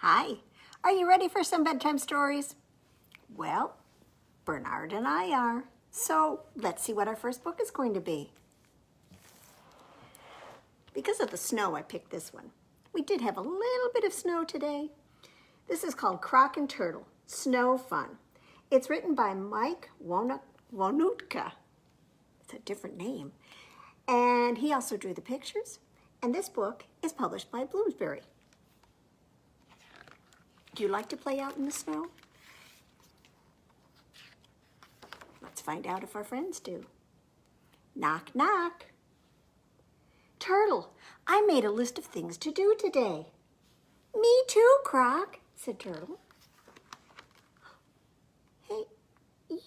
Hi, are you ready for some bedtime stories? Well, Bernard and I are. So let's see what our first book is going to be. Because of the snow, I picked this one. We did have a little bit of snow today. This is called Croc and Turtle, Snow Fun. It's written by Mike Wohnoutka. It's a different name. And he also drew the pictures. And this book is published by Bloomsbury. Do you like to play out in the snow? Let's find out if our friends do. Knock, knock. Turtle, I made a list of things to do today. Me too, Croc, said Turtle. Hey,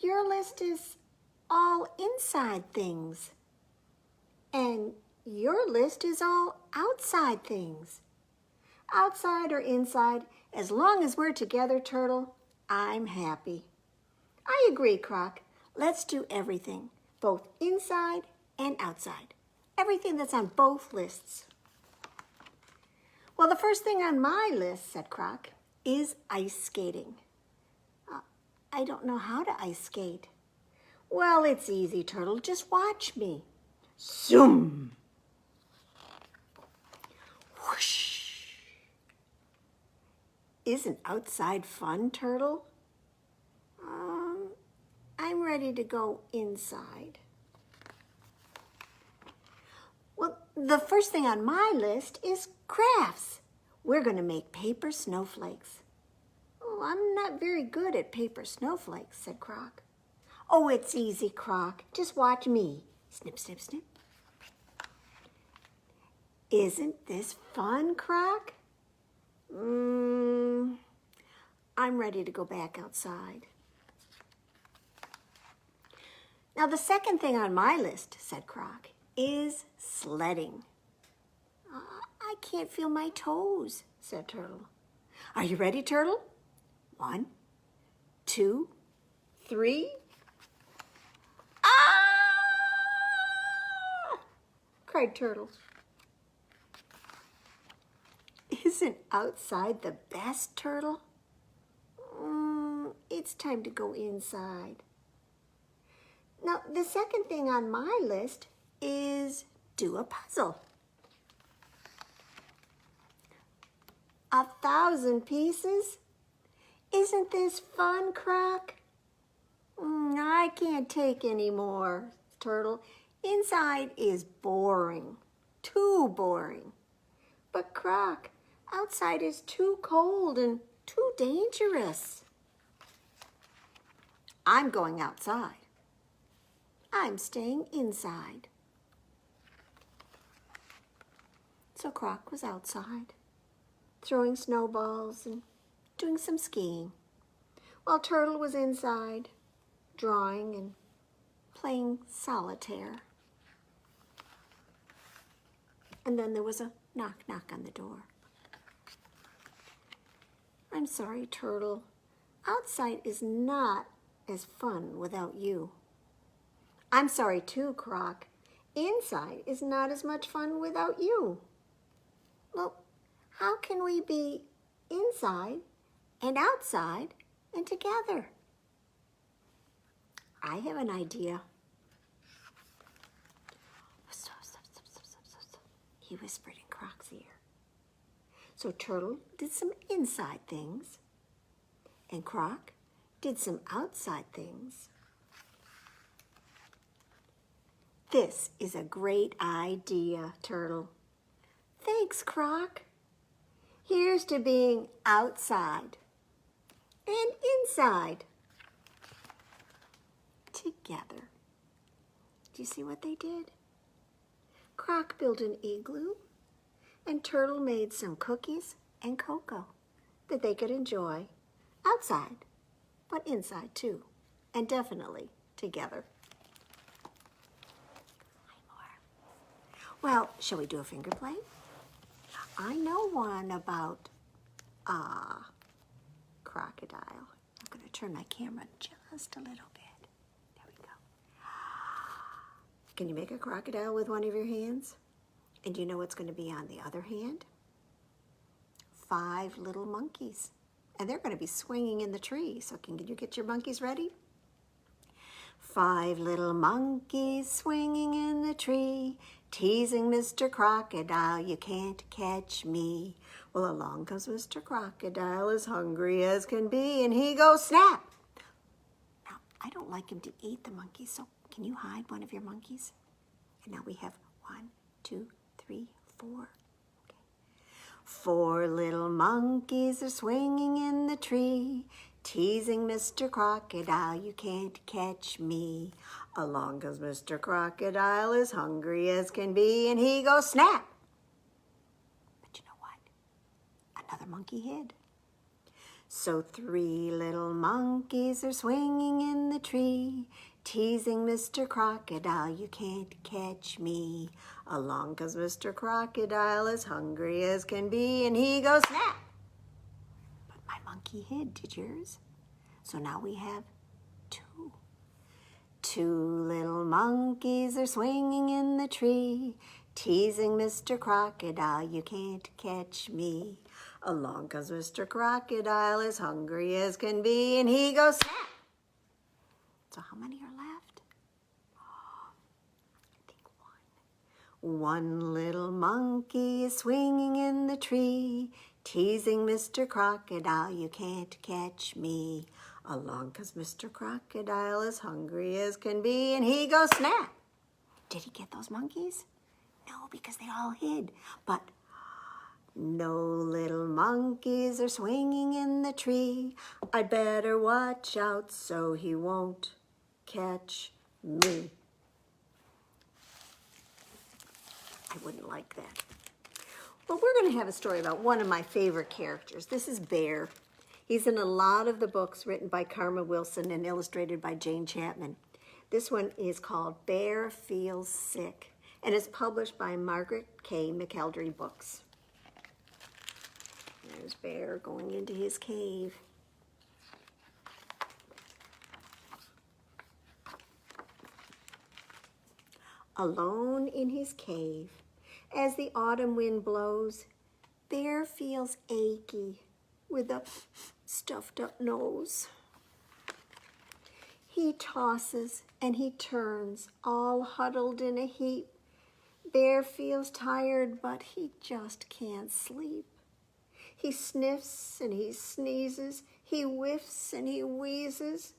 your list is all inside things. And your list is all outside things. Outside or inside, as long as we're together, Turtle, I'm happy. I agree, Croc. Let's do everything, both inside and outside. Everything that's on both lists. Well, the first thing on my list, said Croc, is ice skating. I don't know how to ice skate. Well, it's easy, Turtle. Just watch me. Zoom! Whoosh! Isn't outside fun, Turtle? I'm ready to go inside. Well, the first thing on my list is crafts. We're going to make paper snowflakes. Oh, I'm not very good at paper snowflakes, said Croc. Oh, it's easy, Croc. Just watch me. Snip, snip, snip. Isn't this fun, Croc? I'm ready to go back outside. Now, the second thing on my list, said Croc, is sledding. I can't feel my toes, said Turtle. Are you ready, Turtle? 1, 2, 3. Ah! Cried Turtle. Isn't outside the best, Turtle? It's time to go inside. Now, the second thing on my list is do a puzzle. 1,000 pieces? Isn't this fun, Croc? I can't take any more, Turtle. Inside is boring, too boring. But Croc, outside is too cold and too dangerous. I'm going outside. I'm staying inside. So Croc was outside, throwing snowballs and doing some skiing, while Turtle was inside, drawing and playing solitaire. And then there was a knock, knock on the door. I'm sorry, Turtle. Outside is not as fun without you. I'm sorry too, Croc. Inside is not as much fun without you. Well, how can we be inside and outside and together? I have an idea. Stop, stop, stop, stop, stop, stop, stop. He whispered in Croc's ear. So Turtle did some inside things, and Croc did some outside things. This is a great idea, Turtle. Thanks, Croc. Here's to being outside and inside together. Do you see what they did? Croc built an igloo, and Turtle made some cookies and cocoa that they could enjoy outside, but inside too, and definitely together. Well, shall we do a finger play? I know one about crocodile. I'm going to turn my camera just a little bit. There we go. Can you make a crocodile with one of your hands? And do you know what's going to be on the other hand? 5 little monkeys. And they're going to be swinging in the tree. So can you get your monkeys ready? 5 little monkeys swinging in the tree, teasing Mr. Crocodile, you can't catch me. Well, along comes Mr. Crocodile, as hungry as can be, and he goes snap. Now, I don't like him to eat the monkeys, so can you hide one of your monkeys? And now we have 1, 2, 3, 4. Okay. 4 little monkeys are swinging in the tree, teasing Mr. Crocodile, you can't catch me. Along comes Mr. Crocodile, as hungry as can be, and he goes snap. But you know what? Another monkey hid. So 3 little monkeys are swinging in the tree, teasing Mr. Crocodile, you can't catch me. Along comes Mr. Crocodile, as hungry as can be, and he goes snap. My monkey hid, did yours? So now we have 2. 2 little monkeys are swinging in the tree, teasing Mr. Crocodile, you can't catch me. Along comes Mr. Crocodile, as hungry as can be, and he goes snap. So how many are left? Oh, I think 1. 1 little monkey is swinging in the tree, teasing Mr. Crocodile, you can't catch me. Along comes Mr. Crocodile, as hungry as can be, and he goes snap. Did he get those monkeys? No, because they all hid. But no little monkeys are swinging in the tree. I'd better watch out so he won't catch me. I wouldn't like that. Well, we're going to have a story about one of my favorite characters. This is Bear. He's in a lot of the books written by Karma Wilson and illustrated by Jane Chapman. This one is called Bear Feels Sick, and it's published by Margaret K. McElderry Books. There's Bear going into his cave. Alone in his cave, as the autumn wind blows, Bear feels achy with a stuffed up nose. He tosses and he turns, all huddled in a heap. Bear feels tired, but he just can't sleep. He sniffs and he sneezes, he whiffs and he wheezes,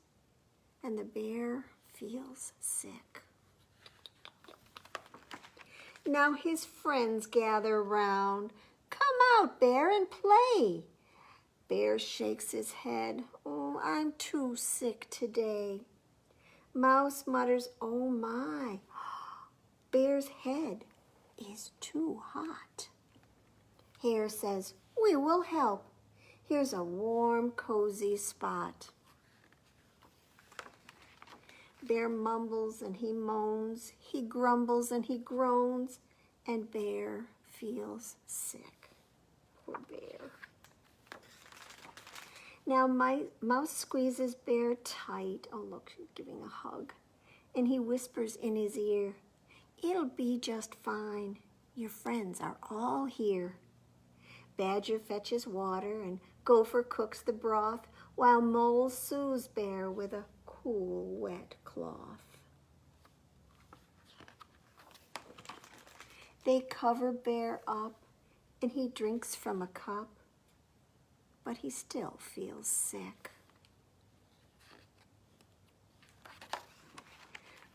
and the bear feels sick. Now his friends gather round. Come out, Bear, and play. Bear shakes his head. Oh, I'm too sick today. Mouse mutters, oh my, Bear's head is too hot. Hare says, we will help. Here's a warm, cozy spot. Bear mumbles and he moans, he grumbles and he groans, and Bear feels sick. Poor Bear. Now Mouse squeezes Bear tight. Oh, look, she's giving a hug. And he whispers in his ear, it'll be just fine. Your friends are all here. Badger fetches water and Gopher cooks the broth, while Mole soothes Bear with a cool, wet cloth. They cover Bear up, and he drinks from a cup, but he still feels sick.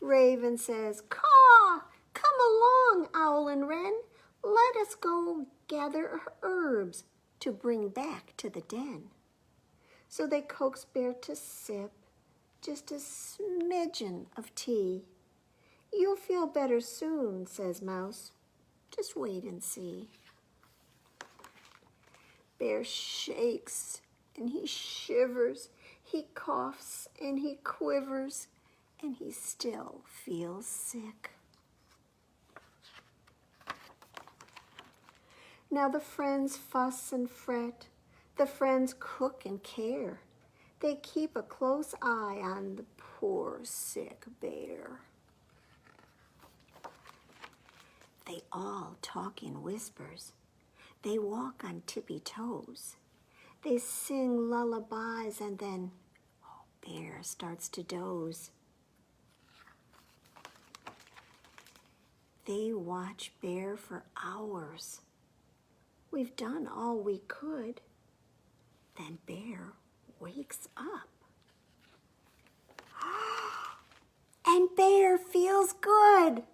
Raven says, caw, come along, Owl and Wren. Let us go gather herbs to bring back to the den. So they coax Bear to sip just a smidgen of tea. You'll feel better soon, says Mouse. Just wait and see. Bear shakes and he shivers. He coughs and he quivers, and he still feels sick. Now the friends fuss and fret. The friends cook and care. They keep a close eye on the poor sick bear. They all talk in whispers. They walk on tippy toes. They sing lullabies and then Bear starts to doze. They watch Bear for hours. We've done all we could. Then Bear wakes up. And Bear feels good.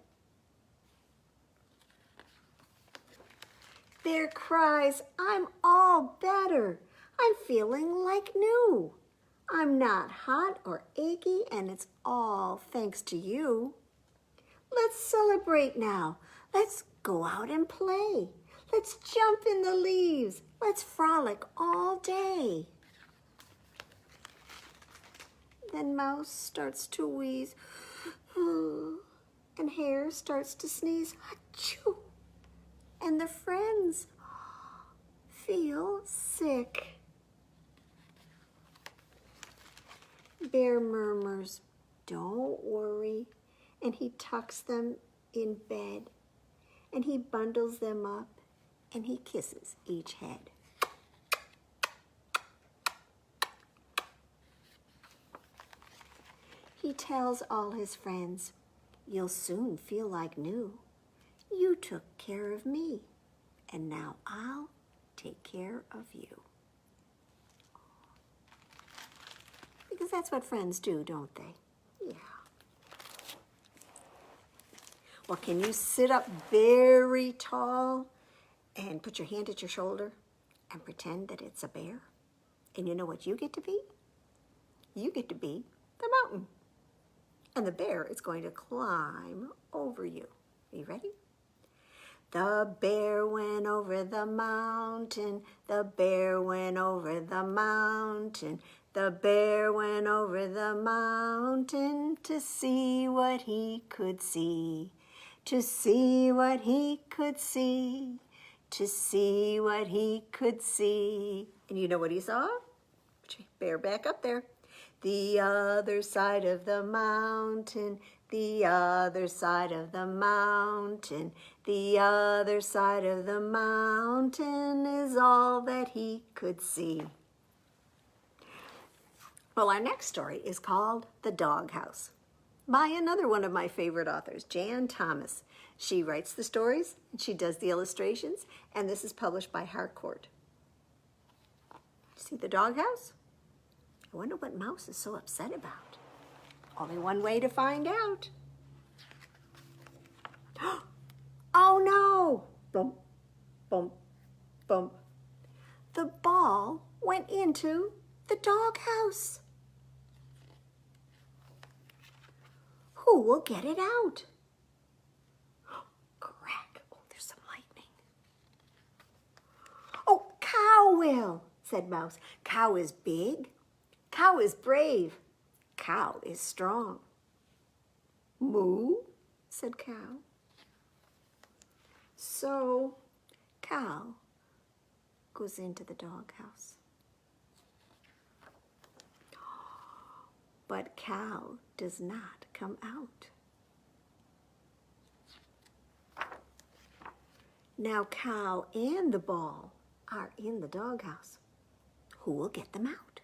Bear cries, "I'm all better. I'm feeling like new. I'm not hot or achy, and it's all thanks to you. Let's celebrate now. Let's go out and play. Let's jump in the leaves. Let's frolic all day." Then Mouse starts to wheeze, and Hare starts to sneeze, achoo, and the friends feel sick. Bear murmurs, "Don't worry," and he tucks them in bed, and he bundles them up, and he kisses each head. He tells all his friends, "You'll soon feel like new. You took care of me, and now I'll take care of you." Because that's what friends do, don't they? Yeah. Well, can you sit up very tall and put your hand at your shoulder and pretend that it's a bear? And you know what you get to be? You get to be the mountain. And the bear is going to climb over you. Are you ready? The bear went over the mountain. The bear went over the mountain. The bear went over the mountain to see what he could see. To see what he could see. To see what he could see. And you know what he saw? Bear back up there. The other side of the mountain, the other side of the mountain, the other side of the mountain is all that he could see. Well, our next story is called The Doghouse by another one of my favorite authors, Jan Thomas. She writes the stories and she does the illustrations, and this is published by Harcourt. See the doghouse? I wonder what Mouse is so upset about. Only one way to find out. Oh no! Bump, bump, bump. The ball went into the doghouse. Who will get it out? Crack! Oh, there's some lightning. Oh, Cow will, said Mouse. Cow is big. Cow is brave. Cow is strong. Moo, said Cow. So Cow goes into the doghouse. But Cow does not come out. Now Cow and the ball are in the doghouse. Who will get them out?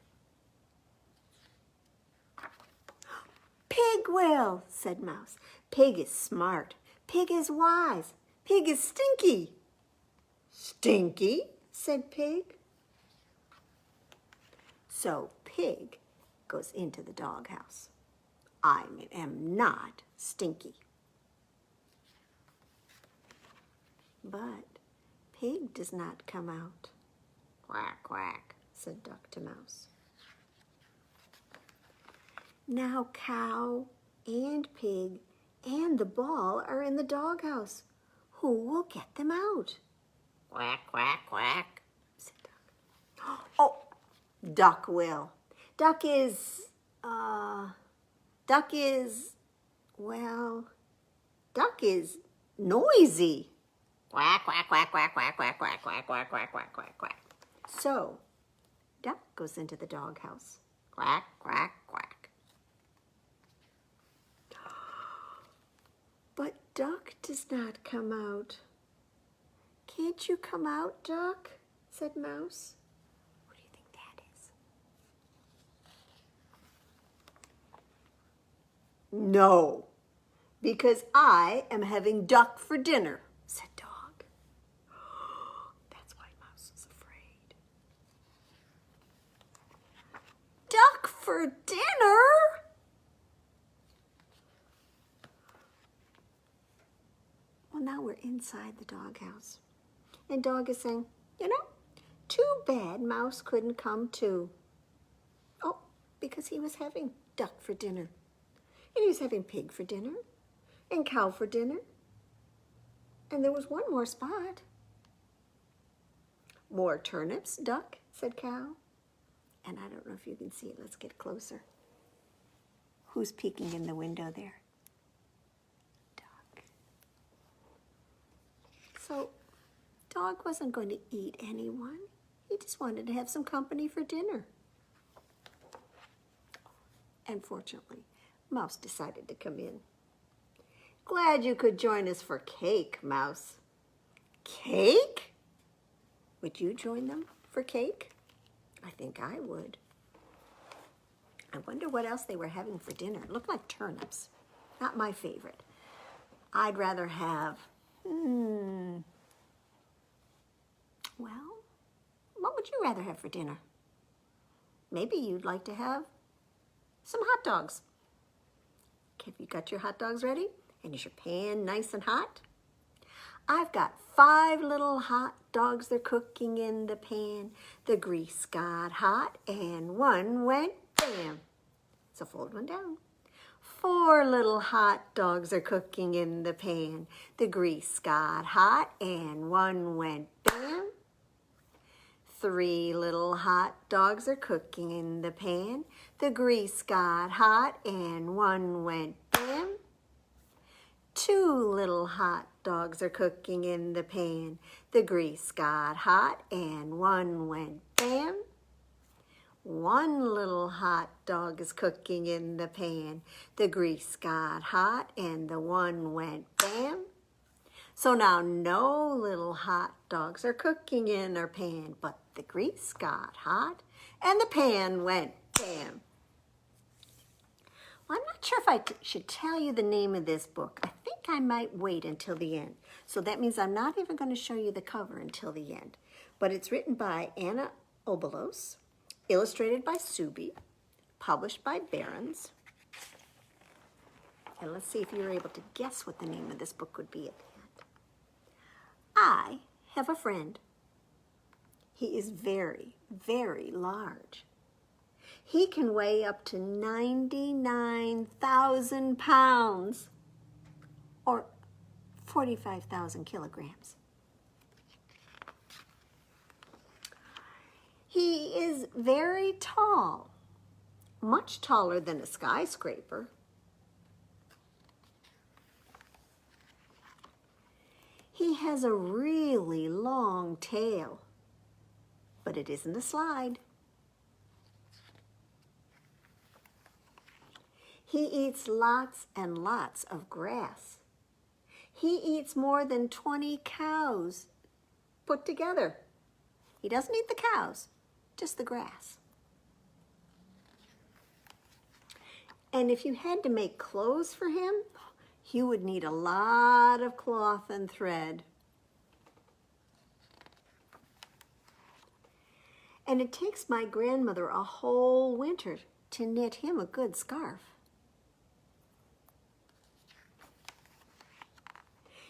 Pig will, said Mouse. Pig is smart. Pig is wise. Pig is stinky. Stinky, said Pig. So Pig goes into the doghouse. I am not stinky. But Pig does not come out. Quack, quack, said Duck to Mouse. Now Cow and Pig and the ball are in the doghouse. Who will get them out? Quack, quack, quack, said Duck. Oh, Duck will. Duck is noisy. Quack, quack, quack, quack, quack, quack, quack, quack, quack, quack, quack, quack, quack. So, Duck goes into the doghouse. Quack, quack, quack. But Duck does not come out. Can't you come out, Duck? Said Mouse. What do you think that is? No, because I am having duck for dinner, said Dog. That's why Mouse was afraid. Duck for dinner? Well, now we're inside the doghouse. And Dog is saying, you know, too bad Mouse couldn't come too. Oh, because he was having duck for dinner. And he was having pig for dinner. And cow for dinner. And there was one more spot. More turnips, Duck, said Cow. And I don't know if you can see it. Let's get closer. Who's peeking in the window there? Duck. So Dog wasn't going to eat anyone. He just wanted to have some company for dinner. And fortunately, Mouse decided to come in. Glad you could join us for cake, Mouse. Cake? Would you join them for cake? I think I would. I wonder what else they were having for dinner. It looked like turnips. Not my favorite. I'd rather have, well, what would you rather have for dinner? Maybe you'd like to have some hot dogs. Have you got your hot dogs ready? And is your pan nice and hot? I've got 5 little hot dogs. They're cooking in the pan. The grease got hot and one went bam. So fold one down. 4 little hot dogs are cooking in the pan. The grease got hot and one went bam. 3 little hot dogs are cooking in the pan. The grease got hot and one went bam. 2 little hot dogs are cooking in the pan. The grease got hot and one went bam. 1 little hot dog is cooking in the pan. The grease got hot and the one went bam. So now no little hot dogs are cooking in our pan, but the grease got hot and the pan went bam. Well, I'm not sure if I should tell you the name of this book. I think I might wait until the end. So that means I'm not even going to show you the cover until the end. But it's written by Obiols, illustrated by Subi, published by Barrons. And let's see if you're able to guess what the name of this book would be at the end. I have a friend. He is very, very large. He can weigh up to 99,000 pounds or 45,000 kilograms. He is very tall, much taller than a skyscraper. He has a really long tail, but it isn't a slide. He eats lots and lots of grass. He eats more than 20 cows put together. He doesn't eat the cows, just the grass. And if you had to make clothes for him, you would need a lot of cloth and thread. And it takes my grandmother a whole winter to knit him a good scarf.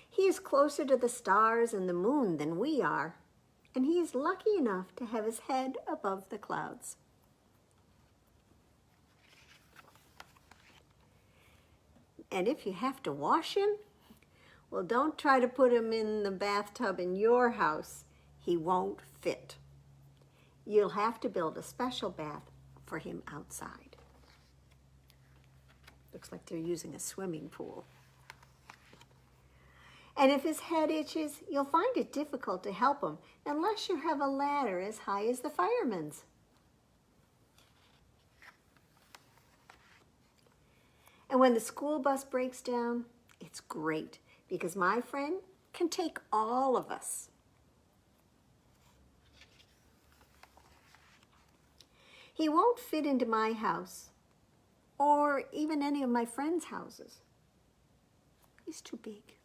He is closer to the stars and the moon than we are, and he is lucky enough to have his head above the clouds. And if you have to wash him, well, don't try to put him in the bathtub in your house. He won't fit. You'll have to build a special bath for him outside. Looks like they're using a swimming pool. And if his head itches, you'll find it difficult to help him unless you have a ladder as high as the fireman's. And when the school bus breaks down, it's great because my friend can take all of us. He won't fit into my house or even any of my friends' houses. He's too big.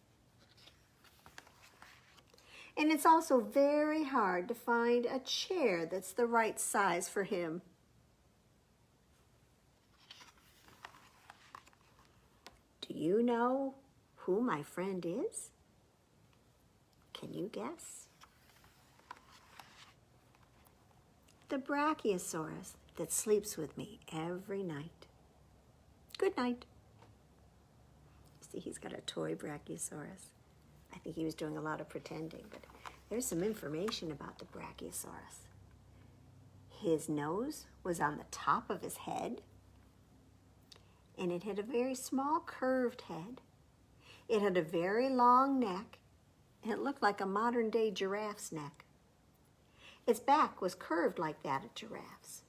And it's also very hard to find a chair that's the right size for him. Do you know who my friend is? Can you guess? The Brachiosaurus that sleeps with me every night. Good night. See, he's got a toy Brachiosaurus. I think he was doing a lot of pretending, but there's some information about the Brachiosaurus. His nose was on the top of his head, and it had a very small curved head. It had a very long neck, and it looked like a modern-day giraffe's neck. Its back was curved like that of giraffes,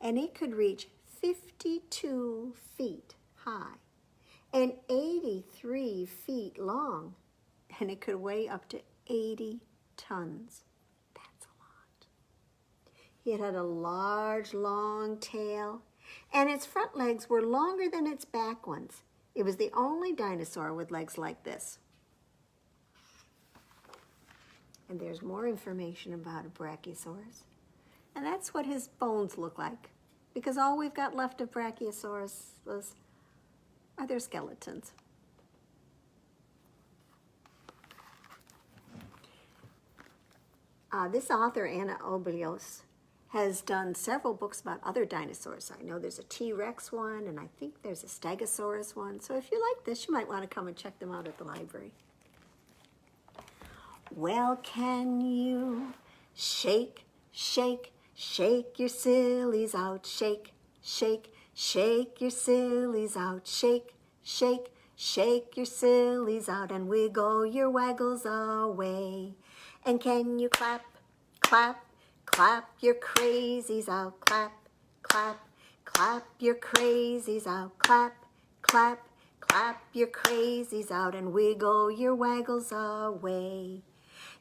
and it could reach 52 feet high and 83 feet long, and it could weigh up to 80 tons. That's a lot. It had a large, long tail, and its front legs were longer than its back ones. It was the only dinosaur with legs like this. And there's more information about a Brachiosaurus. And that's what his bones look like, because all we've got left of Brachiosaurus are their skeletons. This author, Anna Obiols, has done several books about other dinosaurs. I know there's a T-Rex one, and I think there's a Stegosaurus one. So if you like this, you might want to come and check them out at the library. Well, can you shake, shake, shake your sillies out? Shake, shake, shake your sillies out. Shake, shake, shake your sillies out and wiggle your waggles away. And can you clap, clap, clap your crazies out? Clap, clap, clap your crazies out. Clap, clap, clap your crazies out and wiggle your waggles away.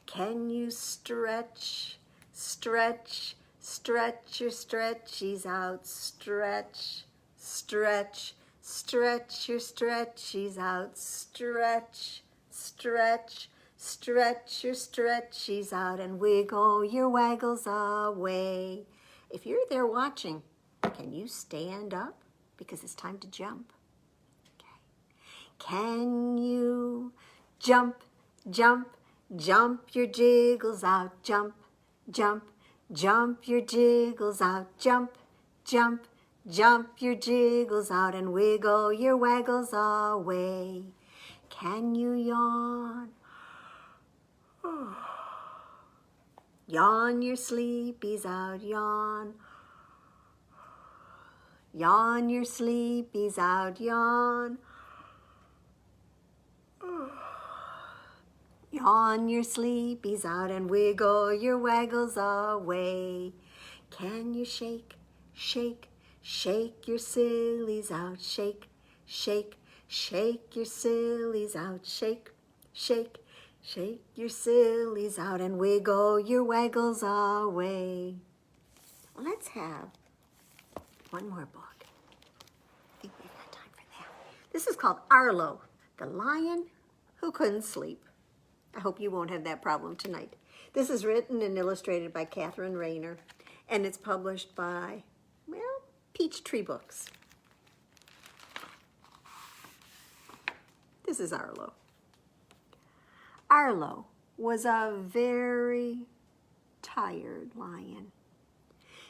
Can you stretch, stretch, stretch your stretchies out? Stretch, stretch, stretch your stretchies out. Stretch, stretch, stretch your stretchies out and wiggle your waggles away. If you're there watching, can you stand up? Because it's time to jump. Okay. Can you jump, jump, jump your jiggles out? Jump, jump, jump your jiggles out. Jump, jump, jump your jiggles out and wiggle your waggles away. Can you yawn? Yawn your sleepies out, yawn. Yawn your sleepies out, yawn. Yawn your sleepies out and wiggle your waggles away. Can you shake, shake, shake your sillies out? Shake, shake, shake your sillies out. Shake, shake, shake your sillies out and wiggle your waggles away. Let's have one more book. I think we've got time for that. This is called Arlo, the Lion Who Couldn't Sleep. I hope you won't have that problem tonight. This is written and illustrated by Rayner, and it's published by, well, Peachtree Books. This is Arlo. Arlo was a very tired lion.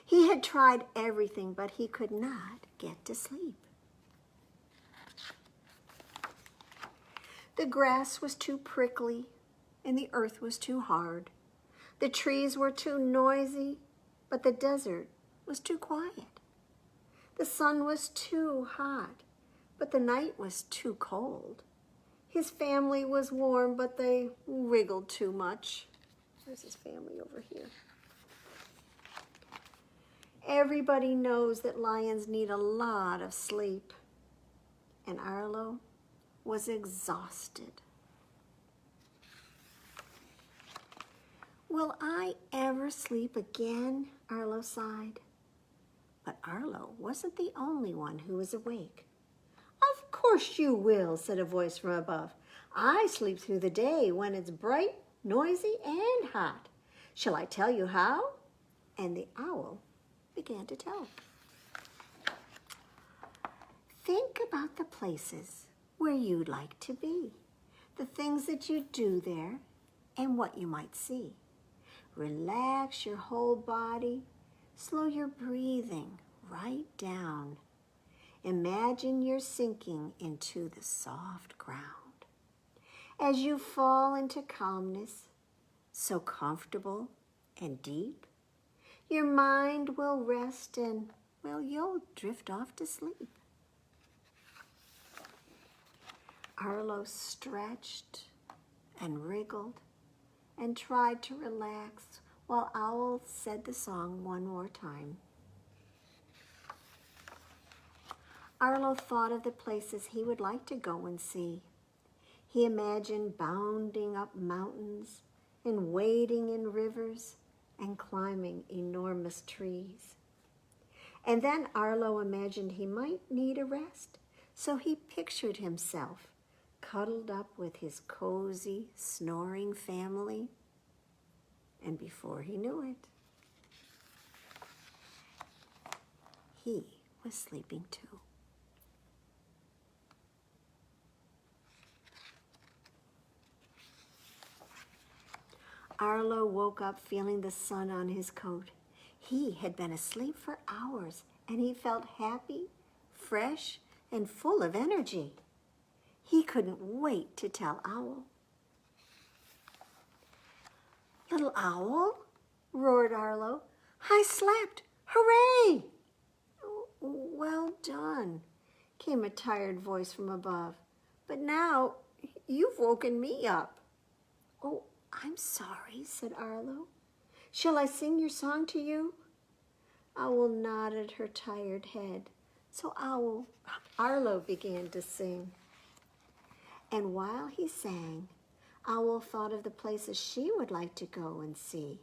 He had tried everything, but he could not get to sleep. The grass was too prickly, and the earth was too hard. The trees were too noisy, but the desert was too quiet. The sun was too hot, but the night was too cold. His family was warm, but they wriggled too much. There's his family over here. Everybody knows that lions need a lot of sleep, and Arlo was exhausted. Will I ever sleep again? Arlo sighed. But Arlo wasn't the only one who was awake. "Of course you will," said a voice from above. "I sleep through the day when it's bright, noisy, and hot. Shall I tell you how?" And the owl began to tell. "Think about the places where you'd like to be, the things that you do there, and what you might see. Relax your whole body. Slow your breathing right down. Imagine you're sinking into the soft ground. As you fall into calmness, so comfortable and deep, your mind will rest and, well, you'll drift off to sleep." Arlo stretched and wriggled and tried to relax while Owl said the song one more time. Arlo thought of the places he would like to go and see. He imagined bounding up mountains and wading in rivers and climbing enormous trees. And then Arlo imagined he might need a rest, so he pictured himself cuddled up with his cozy, snoring family. And before he knew it, he was sleeping too. Arlo woke up feeling the sun on his coat. He had been asleep for hours, and he felt happy, fresh, and full of energy. He couldn't wait to tell Owl. "Little Owl," roared Arlo, "I slept! Hooray!" "Well done," came a tired voice from above. "But now you've woken me up." "Oh, I'm sorry," said Arlo. "Shall I sing your song to you?" Owl nodded her tired head. So Arlo began to sing. And while he sang, Owl thought of the places she would like to go and see.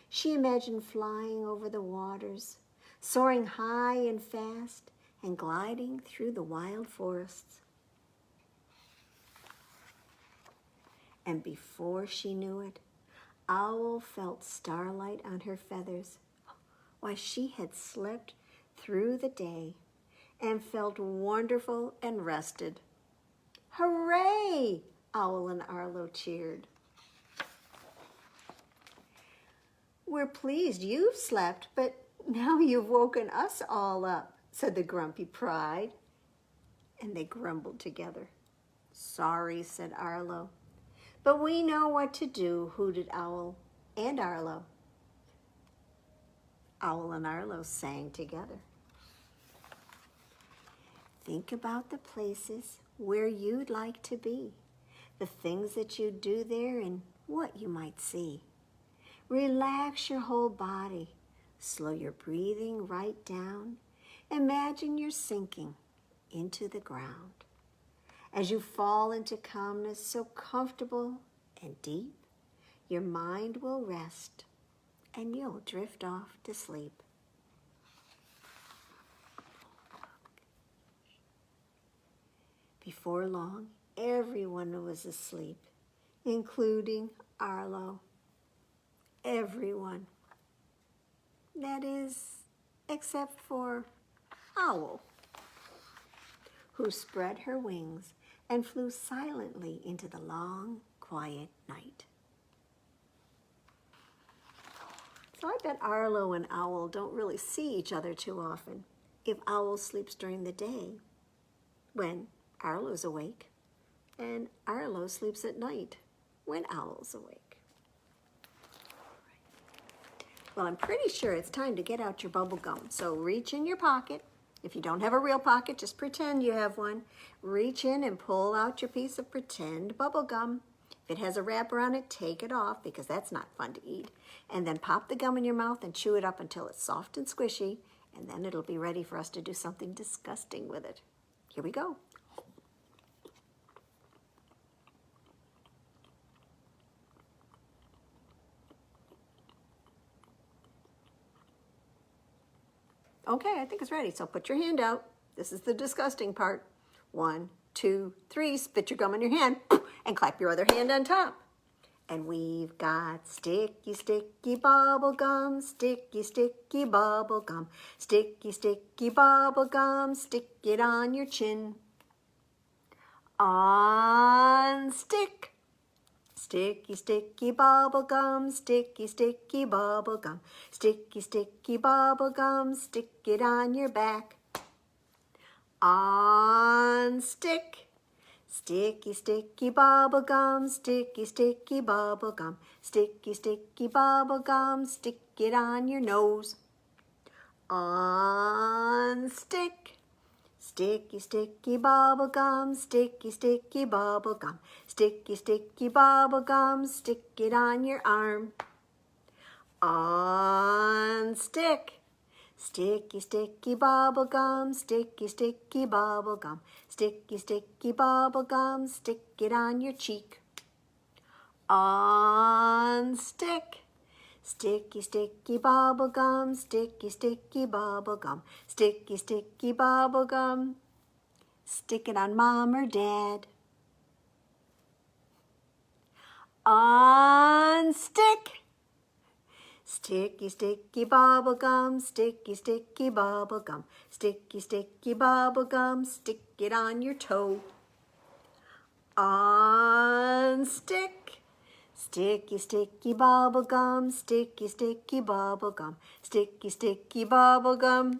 She imagined flying over the waters, soaring high and fast, and gliding through the wild forests. And before she knew it, Owl felt starlight on her feathers. Why, she had slept through the day and felt wonderful and rested. "Hooray!" Owl and Arlo cheered. "We're pleased you've slept, but now you've woken us all up," said the grumpy pride. And they grumbled together. "Sorry," said Arlo. "But we know what to do," hooted Owl and Arlo. Owl and Arlo sang together. Think about the places where you'd like to be, the things that you do there and what you might see. Relax your whole body. Slow your breathing right down. Imagine you're sinking into the ground. As you fall into calmness so comfortable and deep, your mind will rest and you'll drift off to sleep. Before long, everyone was asleep, including Arlo. Everyone. That is, except for Owl, who spread her wings and flew silently into the long, quiet night. So I bet Arlo and Owl don't really see each other too often. If Owl sleeps during the day, when Arlo's awake, and Arlo sleeps at night when Owl's awake. Well, I'm pretty sure it's time to get out your bubble gum. So reach in your pocket. If you don't have a real pocket, just pretend you have one. Reach in and pull out your piece of pretend bubble gum. If it has a wrapper on it, take it off because that's not fun to eat. And then pop the gum in your mouth and chew it up until it's soft and squishy, and then it'll be ready for us to do something disgusting with it. Here we go. Okay, I think it's ready. So put your hand out. This is the disgusting part. 1, 2, 3, spit your gum in your hand and clap your other hand on top. And we've got sticky, sticky bubble gum, sticky, sticky bubble gum, sticky, sticky bubble gum, stick it on your chin. On stick. Sticky, sticky bubble gum, sticky, sticky bubble gum, sticky, sticky bubble gum, stick it on your back. On stick. Sticky, sticky bubble gum, sticky, sticky bubble gum, sticky, sticky bubble gum, stick it on your nose. On stick. Sticky, sticky bubble gum, sticky, sticky bubble gum, sticky, sticky bubble gum, stick it on your arm. On stick. Sticky, sticky bubble gum, sticky, sticky bubble gum, sticky, sticky bubble gum, stick it on your cheek. On stick. Sticky, sticky bubble gum, sticky, sticky bubble gum, sticky, sticky bubble gum, stick it on mom or dad. On stick. Sticky, sticky bubble gum, sticky, sticky bubble gum, sticky, sticky bubble gum, stick it on your toe. On stick. Sticky, sticky bubble gum, sticky, sticky bubble gum, sticky, sticky bubble gum.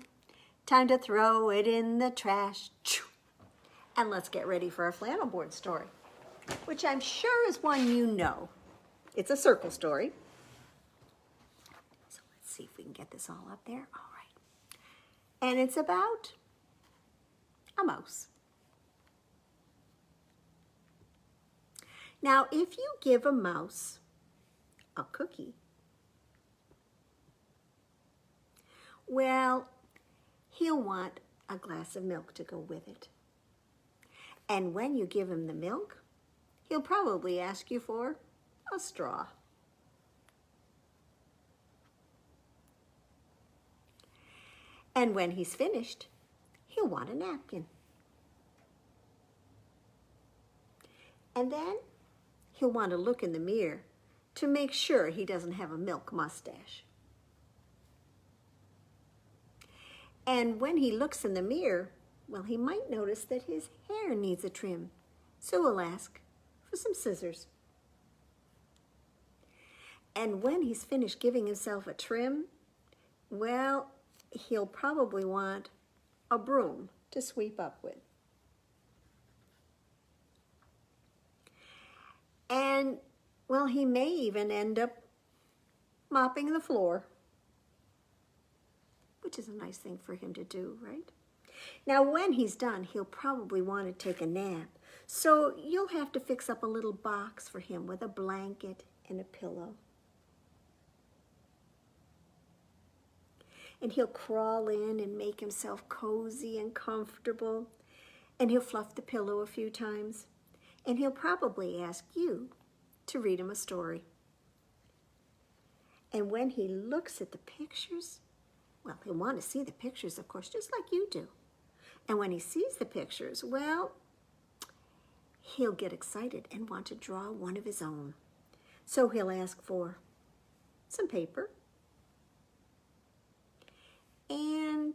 Time to throw it in the trash. And let's get ready for a flannel board story, which I'm sure is one you know. It's a circle story. See if we can get this all up there. All right. And it's about a mouse. Now, if you give a mouse a cookie, well, he'll want a glass of milk to go with it. And when you give him the milk, he'll probably ask you for a straw. And when he's finished, he'll want a napkin. And then he'll want to look in the mirror to make sure he doesn't have a milk mustache. And when he looks in the mirror, well, he might notice that his hair needs a trim. So he'll ask for some scissors. And when he's finished giving himself a trim, well, he'll probably want a broom to sweep up with. And, well, he may even end up mopping the floor, which is a nice thing for him to do, right? Now, when he's done, he'll probably want to take a nap. So you'll have to fix up a little box for him with a blanket and a pillow. And he'll crawl in and make himself cozy and comfortable. And he'll fluff the pillow a few times. And he'll probably ask you to read him a story. And when he looks at the pictures, well, he'll want to see the pictures, of course, just like you do. And when he sees the pictures, well, he'll get excited and want to draw one of his own. So he'll ask for some paper and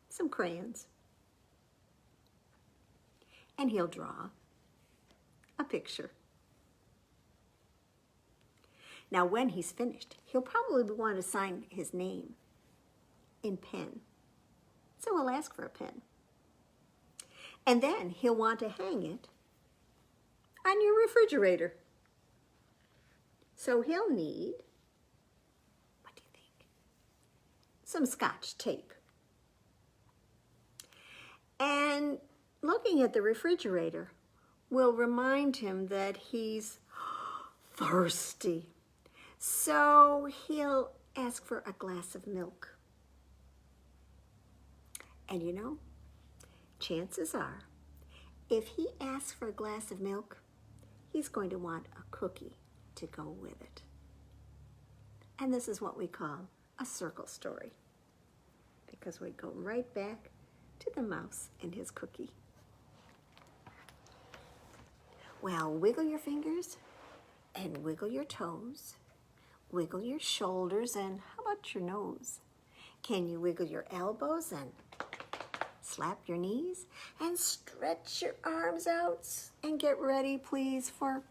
some crayons. And he'll draw a picture. Now, when he's finished, he'll probably want to sign his name in pen. So he'll ask for a pen. And then he'll want to hang it on your refrigerator. So he'll need, what do you think? Some Scotch tape. And looking at the refrigerator will remind him that he's thirsty. So he'll ask for a glass of milk. And you know, chances are, if he asks for a glass of milk, he's going to want a cookie to go with it. And this is what we call a circle story. because we go right back to the mouse and his cookie. Well, wiggle your fingers and wiggle your toes. Wiggle your shoulders and how about your nose? Can you wiggle your elbows and slap your knees? And stretch your arms out and get ready, please, for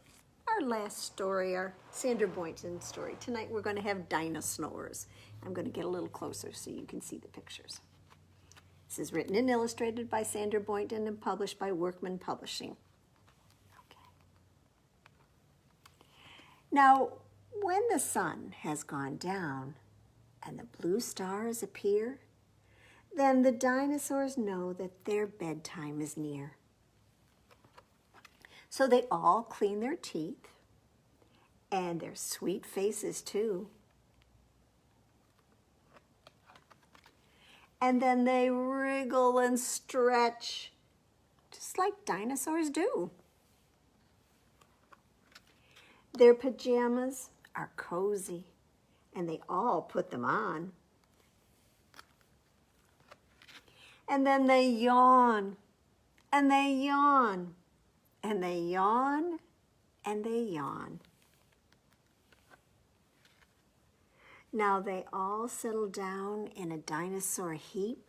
our last story, our Sandra Boynton story. Tonight we're going to have Dinosaurs. I'm going to get a little closer so you can see the pictures. This is written and illustrated by Sandra Boynton and published by Workman Publishing. Okay. Now, when the sun has gone down and the blue stars appear, then the dinosaurs know that their bedtime is near. So they all clean their teeth and their sweet faces too. And then they wriggle and stretch, just like dinosaurs do. Their pajamas are cozy, and they all put them on. And then they yawn, and they yawn, and they yawn, and they yawn. Now they all settle down in a dinosaur heap,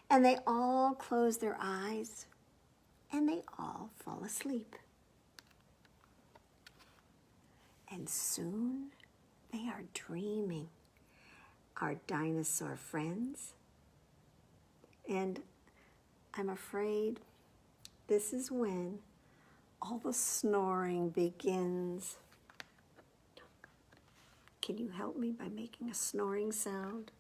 and they all close their eyes, and they all fall asleep. And soon they are dreaming, our dinosaur friends. And I'm afraid this is when all the snoring begins. Can you help me by making a snoring sound?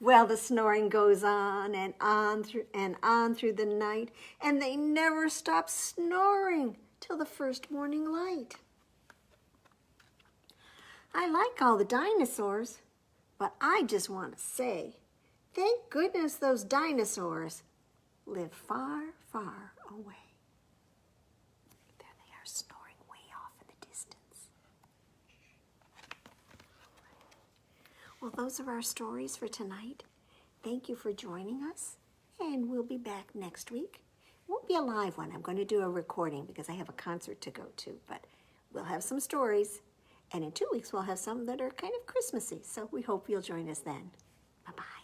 Well, the snoring goes on and on through the night, and they never stop snoring till the first morning light. I like all the dinosaurs, but I just want to say, thank goodness those dinosaurs live far, far away. There they are, snoring way off in the distance. Well, those are our stories for tonight. Thank you for joining us, and we'll be back next week. It won't be a live one. I'm going to do a recording because I have a concert to go to, but we'll have some stories, and in 2 weeks we'll have some that are kind of Christmassy, so we hope you'll join us then. Bye-bye.